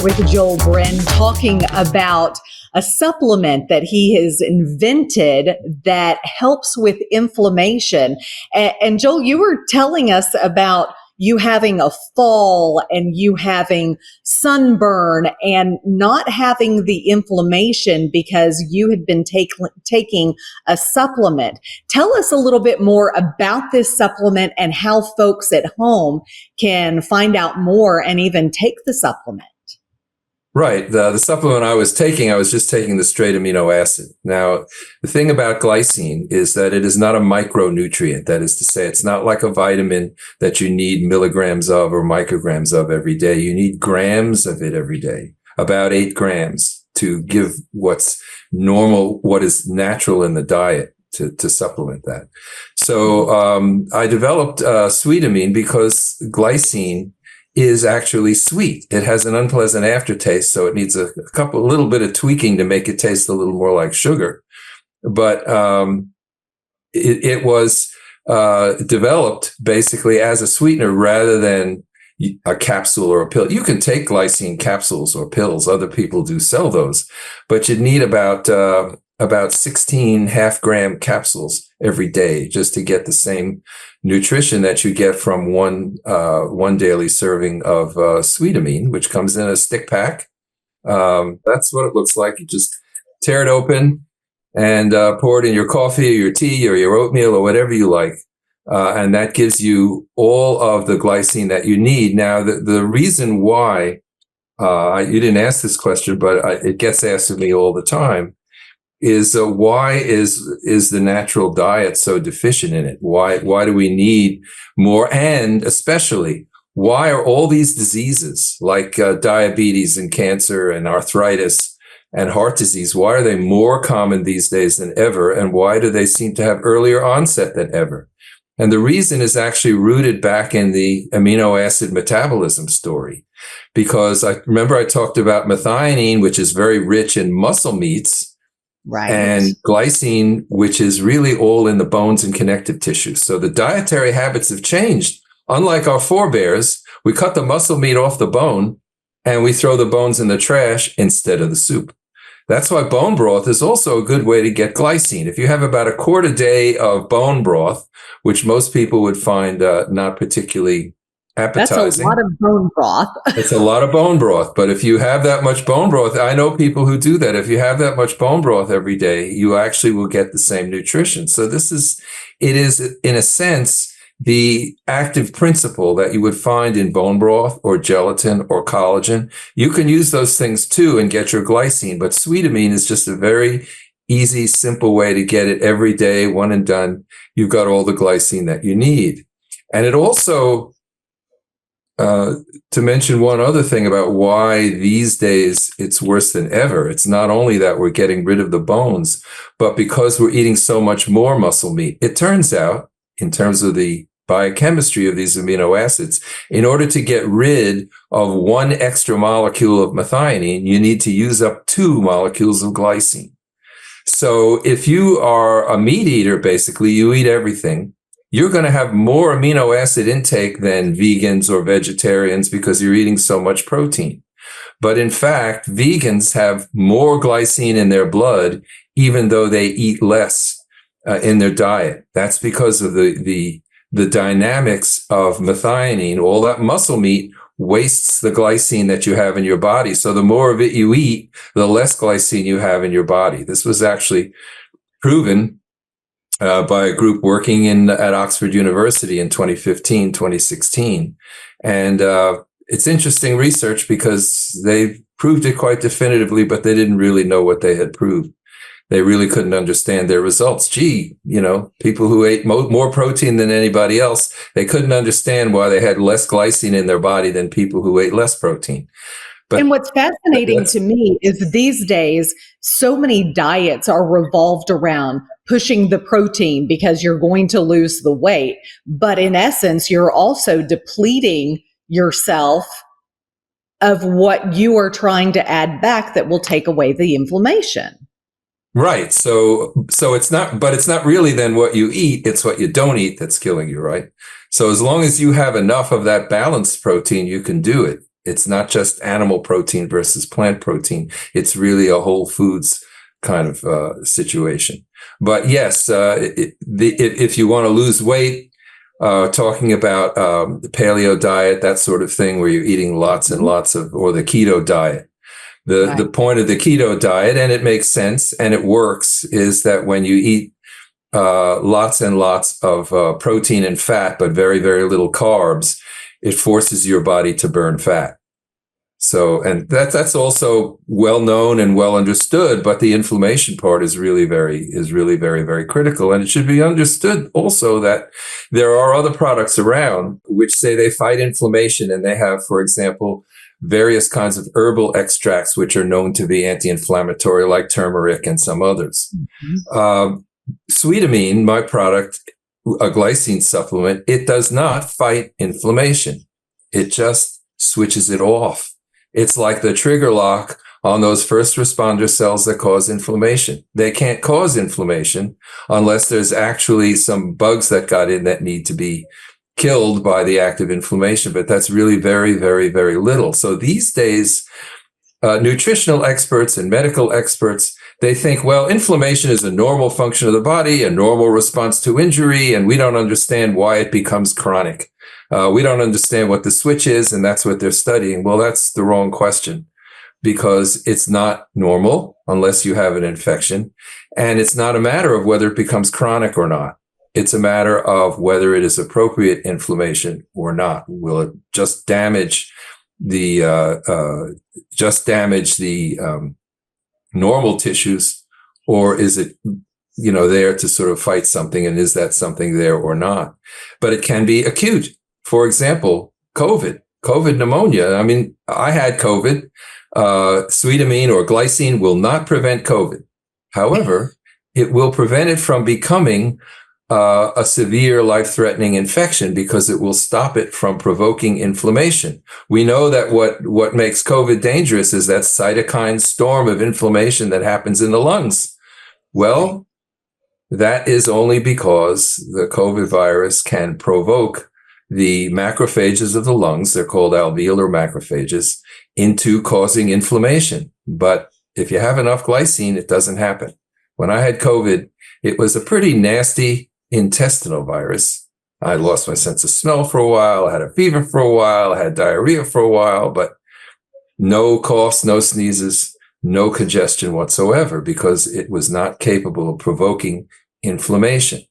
with Joel Brind talking about a supplement that he has invented that helps with inflammation. And Joel, you were telling us about you having a fall and you having sunburn and not having the inflammation because you had been taking a supplement. Tell us a little bit more about this supplement and how folks at home can find out more and even take the supplement. Right. The supplement I was just taking the straight amino acid. Now, the thing about glycine is that it is not a micronutrient. That is to say, it's not like a vitamin that you need milligrams of or micrograms of every day. You need grams of it every day, about 8 grams to give what's normal, what is natural in the diet to supplement that. So I developed Sweetamine because glycine is actually sweet. It has an unpleasant aftertaste, so it needs a little bit of tweaking to make it taste a little more like sugar. But it was developed basically as a sweetener rather than a capsule or a pill. You can take glycine capsules or pills. Other people do sell those, but you need about 16 half-gram capsules every day just to get the same nutrition that you get from one daily serving of Sweetamine, which comes in a stick pack. That's what it looks like. You just tear it open and pour it in your coffee or your tea or your oatmeal or whatever you like. And that gives you all of the glycine that you need. Now, the reason why, you didn't ask this question, but it gets asked of me all the time, is why is the natural diet so deficient in it? Why do we need more? And especially, why are all these diseases like diabetes and cancer and arthritis and heart disease, why are they more common these days than ever? And why do they seem to have earlier onset than ever? And the reason is actually rooted back in the amino acid metabolism story. Because I talked about methionine, which is very rich in muscle meats, right, and glycine, which is really all in the bones and connective tissue. So the dietary habits have changed. Unlike our forebears, we cut the muscle meat off the bone and we throw the bones in the trash instead of the soup. That's why bone broth is also a good way to get glycine. If you have about a quart a day of bone broth, which most people would find not particularly appetizing. That's a lot of bone broth. It's a lot of bone broth. But if you have that much bone broth, I know people who do that. If you have that much bone broth every day, you actually will get the same nutrition. So it is in a sense, the active principle that you would find in bone broth or gelatin or collagen. You can use those things too and get your glycine. But Sweetamine is just a very easy, simple way to get it every day, one and done. You've got all the glycine that you need. And it also, to mention one other thing about why these days it's worse than ever, it's not only that we're getting rid of the bones, but because we're eating so much more muscle meat. It turns out, in terms of the biochemistry of these amino acids, in order to get rid of one extra molecule of methionine, you need to use up 2 molecules of glycine. So if you are a meat eater, basically, you eat everything, you're going to have more amino acid intake than vegans or vegetarians because you're eating so much protein. But in fact, vegans have more glycine in their blood, even though they eat less in their diet. That's because of the dynamics of methionine. All that muscle meat wastes the glycine that you have in your body. So the more of it you eat, the less glycine you have in your body. This was actually proven by a group working at Oxford University in 2015, 2016. And it's interesting research because they proved it quite definitively, but they didn't really know what they had proved. They really couldn't understand their results. People who ate more protein than anybody else, they couldn't understand why they had less glycine in their body than people who ate less protein. And what's fascinating to me is these days, so many diets are revolved around pushing the protein because you're going to lose the weight. But in essence, you're also depleting yourself of what you are trying to add back that will take away the inflammation. Right. So it's not really then what you eat, it's what you don't eat that's killing you, right? So as long as you have enough of that balanced protein, you can do it. It's not just animal protein versus plant protein. It's really a whole foods kind of situation. But yes, if you want to lose weight, talking about the paleo diet, that sort of thing, where you're eating lots and lots of, or the keto diet. The point of the keto diet, and it makes sense and it works, is that when you eat lots and lots of protein and fat, but very, very little carbs, it forces your body to burn fat. So, and that's also well known and well understood, but the inflammation part is really very, very critical. And it should be understood also that there are other products around which say they fight inflammation, and they have, for example, various kinds of herbal extracts which are known to be anti-inflammatory, like turmeric and some others. Sweetamine, my product, a glycine supplement, it does not fight inflammation. It just switches it off. It's like the trigger lock on those first responder cells that cause inflammation. They can't cause inflammation unless there's actually some bugs that got in that need to be killed by the active inflammation. But that's really very, very, very little. So these days, nutritional experts and medical experts, they think, well, inflammation is a normal function of the body, a normal response to injury, and we don't understand why it becomes chronic. We don't understand what the switch is, and that's what they're studying. Well, that's the wrong question, because it's not normal unless you have an infection. And it's not a matter of whether it becomes chronic or not. It's a matter of whether it is appropriate inflammation or not. Will it just damage the normal tissues, or is it, there to sort of fight something? And is that something there or not? But it can be acute. For example, COVID pneumonia. I mean, I had COVID. Sweetamine or glycine will not prevent COVID. However, it will prevent it from becoming a severe life-threatening infection, because it will stop it from provoking inflammation. We know that what makes COVID dangerous is that cytokine storm of inflammation that happens in the lungs. Well, that is only because the COVID virus can provoke the macrophages of the lungs, they're called alveolar macrophages, into causing inflammation. But if you have enough glycine, it doesn't happen. When I had COVID, it was a pretty nasty intestinal virus. I lost my sense of smell for a while. I had a fever for a while. I had diarrhea for a while, but no coughs, no sneezes, no congestion whatsoever, because it was not capable of provoking inflammation.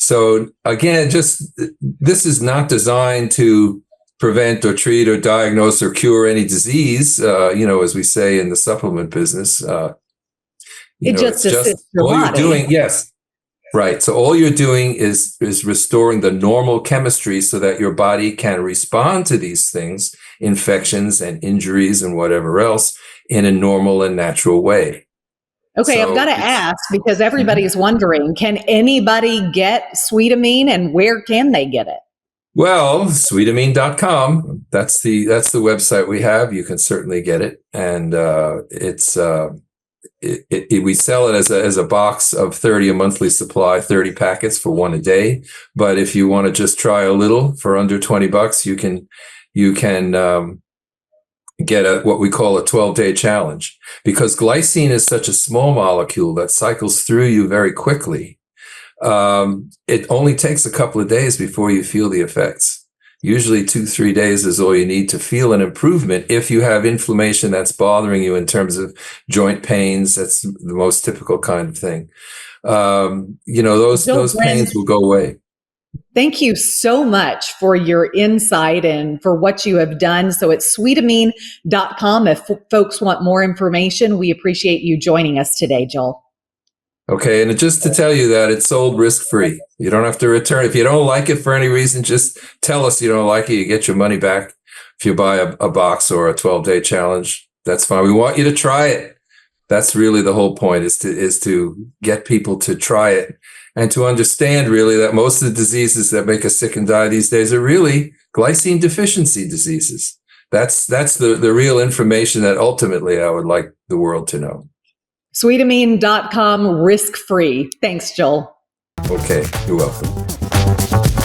So again, this is not designed to prevent or treat or diagnose or cure any disease, as we say in the supplement business. It just assists your all body. You're doing, yes. Right. So all you're doing is restoring the normal chemistry so that your body can respond to these things, infections and injuries and whatever else, in a normal and natural way. Okay, So I've got to ask, because everybody's wondering, can anybody get Sweetamine, and where can they get it? Well, Sweetamine.com. That's the website we have. You can certainly get it. And we sell it as a box of 30, a monthly supply, 30 packets for one a day. But if you want to just try a little for under $20, you can get what we call a 12-day challenge, because glycine is such a small molecule that cycles through you very quickly. It only takes a couple of days before you feel the effects. Usually 2-3 days is all you need to feel an improvement. If you have inflammation that's bothering you in terms of joint pains, that's the most typical kind of thing. Those pains will go away. Thank you so much for your insight and for what you have done. So it's Sweetamine.com. If folks want more information, we appreciate you joining us today, Joel. Okay. And just to tell you that it's sold risk-free. You don't have to return. If you don't like it for any reason, just tell us you don't like it. You get your money back. If you buy a box or a 12-day challenge, that's fine. We want you to try it. That's really the whole point, is to get people to try it and to understand really that most of the diseases that make us sick and die these days are really glycine deficiency diseases. That's the real information that ultimately I would like the world to know. Sweetamine.com, risk-free. Thanks, Joel. Okay, you're welcome.